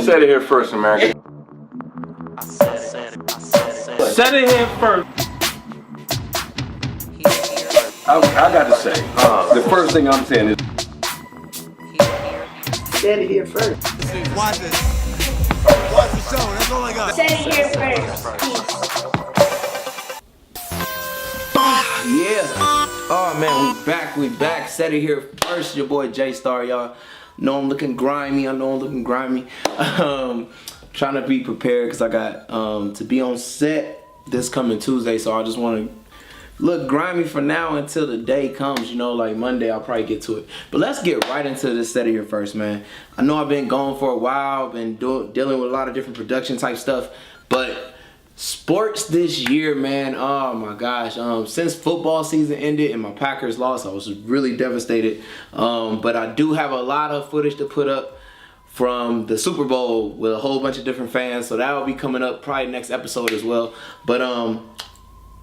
Said it here first, America. Said it here first. I got to say, the first thing I'm saying is, Said it here first. Watch this. Watch the show. That's all I got. Said it here first. Yeah. Oh man, we back. Said it here first. Your boy J Star, y'all. Know I'm looking grimy. Trying to be prepared because I got to be on set this coming Tuesday, so I just want to look grimy for now until the day comes, you know, like Monday I'll probably get to it. But let's get right into this set of here first, man. I know I've been gone for a while, been dealing with a lot of different production type stuff, but sports this year, man, oh my gosh. Since football season ended and my Packers lost, I was really devastated. But I do have a lot of footage to put up from the Super Bowl with a whole bunch of different fans, so that will be coming up probably next episode as well. But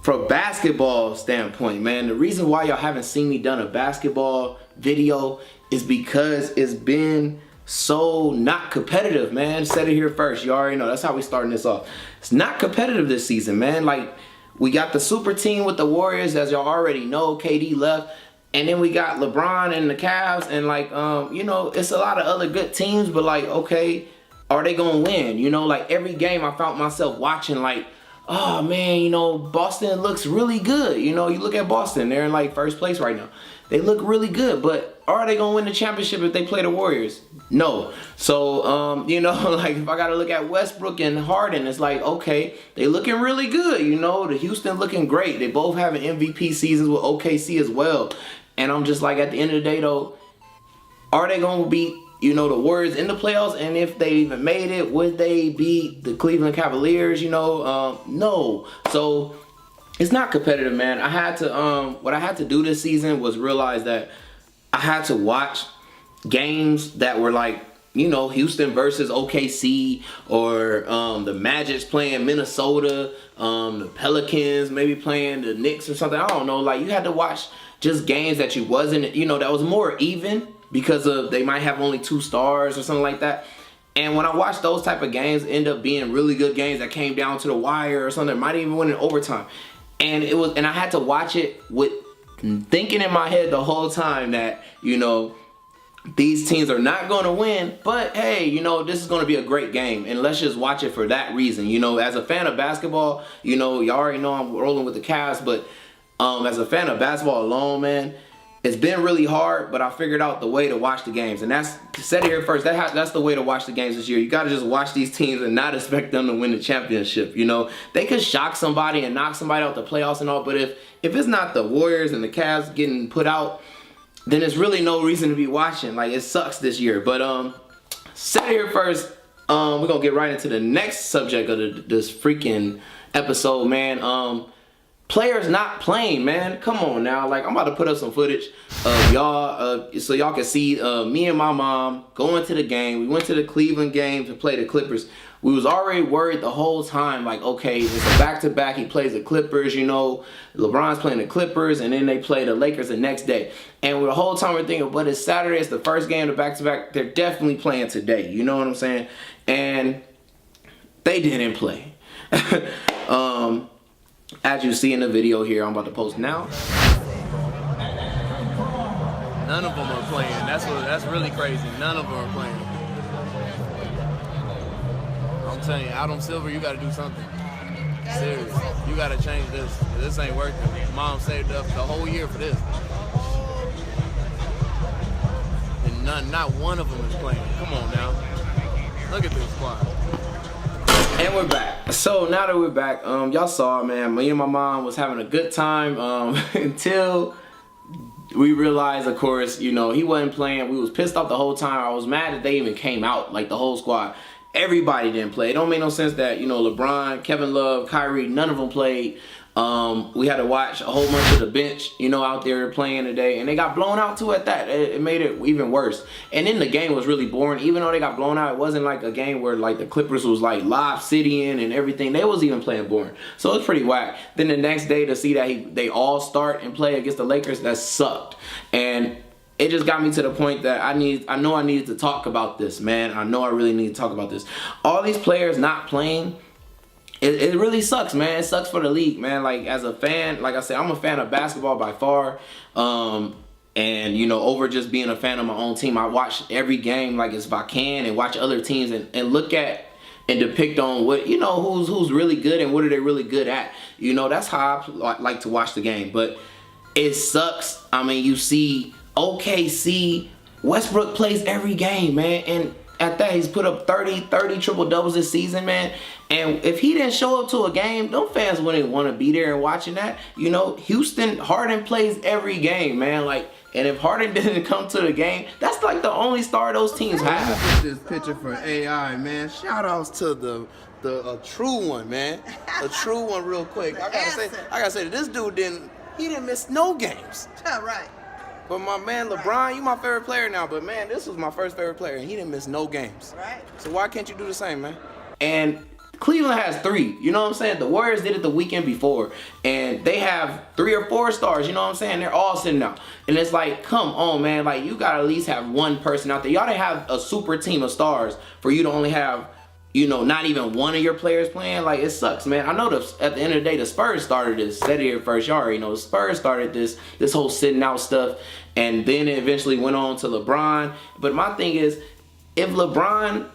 from a basketball standpoint, man, the reason why y'all haven't seen me done a basketball video is because it's been so not competitive, man. Said it here first. You already know. That's how we starting this off. It's not competitive this season, man. Like, we got the super team with the Warriors, as y'all already know. KD left. And then we got LeBron and the Cavs. And, like, you know, it's a lot of other good teams. But, like, okay, are they going to win? You know, like, every game I found myself watching, like, oh man, you know, Boston looks really good. You know, you look at Boston, they're in like first place right now. They look really good, but are they gonna win the championship if they play the Warriors? No. So, you know, like if I gotta look at Westbrook and Harden, it's like, okay, they looking really good. You know, the Houston looking great. They both having MVP seasons with OKC as well. And I'm just like, at the end of the day though, are they gonna beat, you know, the Warriors in the playoffs? And if they even made it, would they beat the Cleveland Cavaliers? You know, no. So it's not competitive, man. I had to, what I had to do this season was realize that I had to watch games that were like, you know, Houston versus OKC, or the Magic's playing Minnesota, the Pelicans maybe playing the Knicks or something. I don't know. Like, you had to watch just games that you wasn't, you know, that was more even, because of they might have only 2 stars or something like that. And when I watch those type of games, end up being really good games that came down to the wire or something, might even win in overtime. And I had to watch it with thinking in my head the whole time that, you know, these teams are not going to win, but hey, you know, this is going to be a great game, and let's just watch it for that reason. You know, as a fan of basketball, you know, y'all already know I'm rolling with the Cavs, but as a fan of basketball alone, man, it's been really hard, but I figured out the way to watch the games. And that's, said it here first, that's the way to watch the games this year. You got to just watch these teams and not expect them to win the championship. You know, they could shock somebody and knock somebody out the playoffs and all, but if it's not the Warriors and the Cavs getting put out, then there's really no reason to be watching. Like, it sucks this year. But said it here first, we're going to get right into the next subject of this freaking episode, man. Players not playing, man. Come on now. Like, I'm about to put up some footage of y'all, so y'all can see me and my mom going to the game. We went to the Cleveland game to play the Clippers. We was already worried the whole time, like, okay, it's a back-to-back. He plays the Clippers, you know. LeBron's playing the Clippers, and then they play the Lakers the next day. And the whole time we're thinking, but it's Saturday, it's the first game of the back-to-back. They're definitely playing today, you know what I'm saying? And they didn't play. As you see in the video here, I'm about to post now. None of them are playing. That's really crazy. None of them are playing. I'm telling you, Adam Silver, you got to do something. Serious. You got to change this. This ain't working. Mom saved up the whole year for this. And not one of them is playing. Come on now. Look at this squad. And we're back. So now that we're back, y'all saw, man, me and my mom was having a good time until we realized, of course, you know, he wasn't playing. We was pissed off the whole time. I was mad that they even came out, like the whole squad. Everybody didn't play. It don't make no sense that, you know, LeBron, Kevin Love, Kyrie, none of them played. We had to watch a whole bunch of the bench, you know, out there playing today, and they got blown out too at that. It made it even worse. And then the game was really boring. Even though they got blown out, it wasn't like a game where like the Clippers was like Lob City and everything. They was even playing boring. So it's pretty whack. Then the next day to see that they all start and play against the Lakers, that sucked. And it just got me to the point that I know I needed to talk about this, man. I know I really need to talk about this. All these players not playing, it really sucks, man. It sucks for the league, man. Like, as a fan, like I said, I'm a fan of basketball by far. And, you know, over just being a fan of my own team, I watch every game, like, as if I can, and watch other teams and look at and depict on what, you know, who's really good and what are they really good at. You know, that's how I like to watch the game. But it sucks. I mean, you see OKC, Westbrook plays every game, man. And at that, he's put up 30 triple-doubles this season, man. And if he didn't show up to a game, them fans wouldn't want to be there and watching that. You know, Harden plays every game, man. Like, and if Harden didn't come to the game, that's like the only star those teams have. Look at this picture for AI, man. Shout outs to the true one, man. The true one, real quick. I gotta say, this dude didn't miss no games. Right. But my man LeBron, you my favorite player now. But man, this was my first favorite player, and he didn't miss no games. Right. So why can't you do the same, man? And Cleveland has 3. You know what I'm saying? The Warriors did it the weekend before, and they have 3 or 4 stars. You know what I'm saying? They're all sitting out, and it's like, come on, man. Like, you gotta at least have one person out there. Y'all didn't have a super team of stars for you to only have, you know, not even one of your players playing. Like, it sucks, man. I know at the end of the day, the Spurs started this. Said it here first, y'all already know. The Spurs started this whole sitting out stuff, and then it eventually went on to LeBron. But my thing is, if LeBron,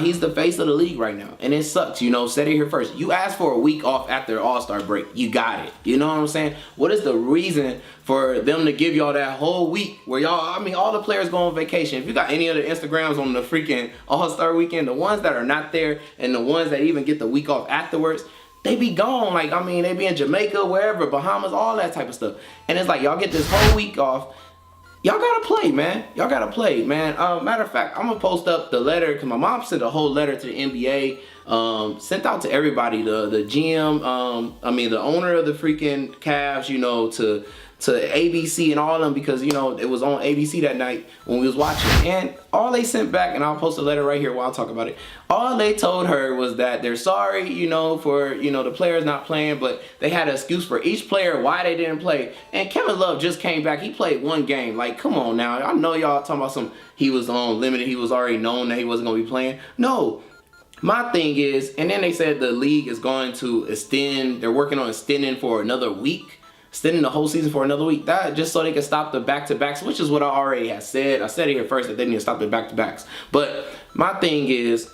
he's the face of the league right now, and it sucks, you know. Said it here first. You asked for a week off after All-Star break. You got it. You know what I'm saying? What is the reason for them to give y'all that whole week where y'all, I mean, all the players go on vacation? If you got any other Instagrams on the freaking All-Star weekend, the ones that are not there and the ones that even get the week off afterwards, they be gone. Like, I mean, they be in Jamaica, wherever, Bahamas, all that type of stuff. And it's like, y'all get this whole week off. Y'all gotta play, man. Y'all gotta play, man. Matter of fact, I'm gonna post up the letter, because my mom sent a whole letter to the NBA, sent out to everybody, the GM, the owner of the freaking Cavs, you know, to ABC and all of them, because, you know, it was on ABC that night when we was watching. And all they sent back, and I'll post a letter right here while I talk about it, all they told her was that they're sorry, you know, for, you know, the players not playing, but they had an excuse for each player why they didn't play. And Kevin Love just came back. He played 1 game. Like, come on now. I know y'all talking about he was on limited. He was already known that he wasn't going to be playing. No. My thing is, and then they said the league is going to extend, they're working on extending for another week. Extending the whole season for another week, that just so they can stop the back-to-backs, which is what I already had said. I said it here first that they need to stop the back-to-backs. But my thing is,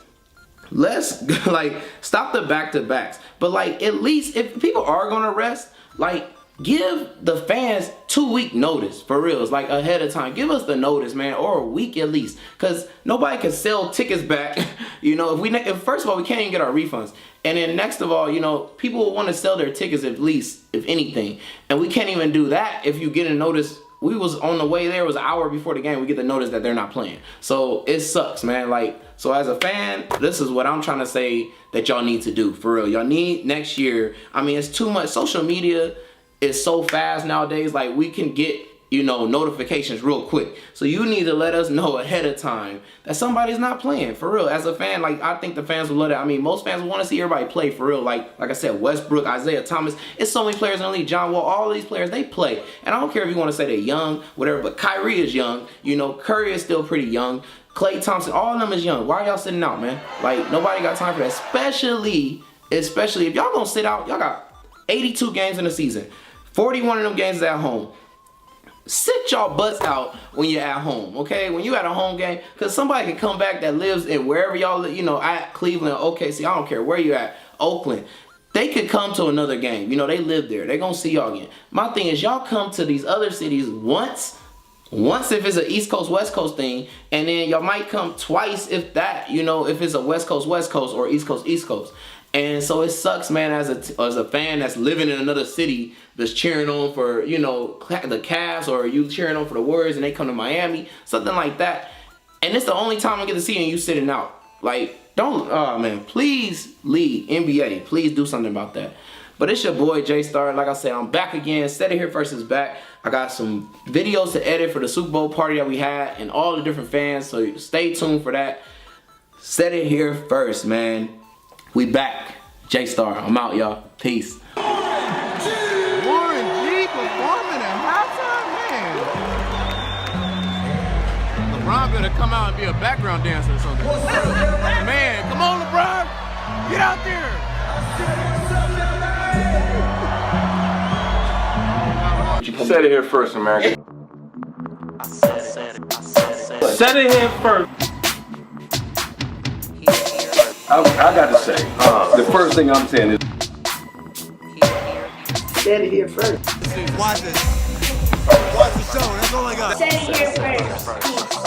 let's like stop the back-to-backs. But like, at least if people are gonna rest, like, give the fans 2-week notice, for real. It's like ahead of time. Give us the notice, man, or a week at least, because nobody can sell tickets back. You know, if first of all, we can't even get our refunds. And then next of all, you know, people will want to sell their tickets at least, if anything. And we can't even do that if you get a notice. We was on the way there, it was an hour before the game, we get the notice that they're not playing. So it sucks, man. Like, so as a fan, this is what I'm trying to say that y'all need to do, for real. Y'all need next year. I mean, it's too much. Social media is so fast nowadays. Like, we can get, you know, notifications real quick. So you need to let us know ahead of time that somebody's not playing, for real. As a fan, like, I think the fans will love it. I mean, most fans want to see everybody play, for real. Like I said, Westbrook, Isaiah Thomas, it's so many players in the league. John Wall, all these players, they play. And I don't care if you want to say they're young, whatever, but Kyrie is young. You know, Curry is still pretty young. Klay Thompson, all of them is young. Why are y'all sitting out, man? Like, nobody got time for that. Especially if y'all gonna sit out, y'all got 82 games in the season. 41 of them games is at home. Sit y'all butts out when you're at home, okay? When you at a home game, because somebody can come back that lives in wherever y'all, you know, at Cleveland, OKC, I don't care where you at, Oakland. They could come to another game. You know, they live there. They gonna see y'all again. My thing is, y'all come to these other cities once if it's an East Coast, West Coast thing, and then y'all might come twice if that, you know, if it's a West Coast, West Coast, or East Coast, East Coast. And so it sucks, man, as a fan that's living in another city that's cheering on for, you know, the Cavs, or you cheering on for the Warriors and they come to Miami, something like that. And it's the only time I get to see you and you sitting out. Like, don't, oh man, please, league, NBA, please do something about that. But it's your boy, J-Star. Like I said, I'm back again. Said It Here First is back. I got some videos to edit for the Super Bowl party that we had and all the different fans, so stay tuned for that. Said It Here First, man. We back. J-Star, I'm out, y'all. Peace. Warren G performing at halftime, man. to come out and be a background dancer or something. Man, come on, LeBron. Get out there. Said it here first, America. Set it here first. I got to say, the first thing I'm saying is. Said it here first. Watch this. Watch the show. That's all I got. Said it here first.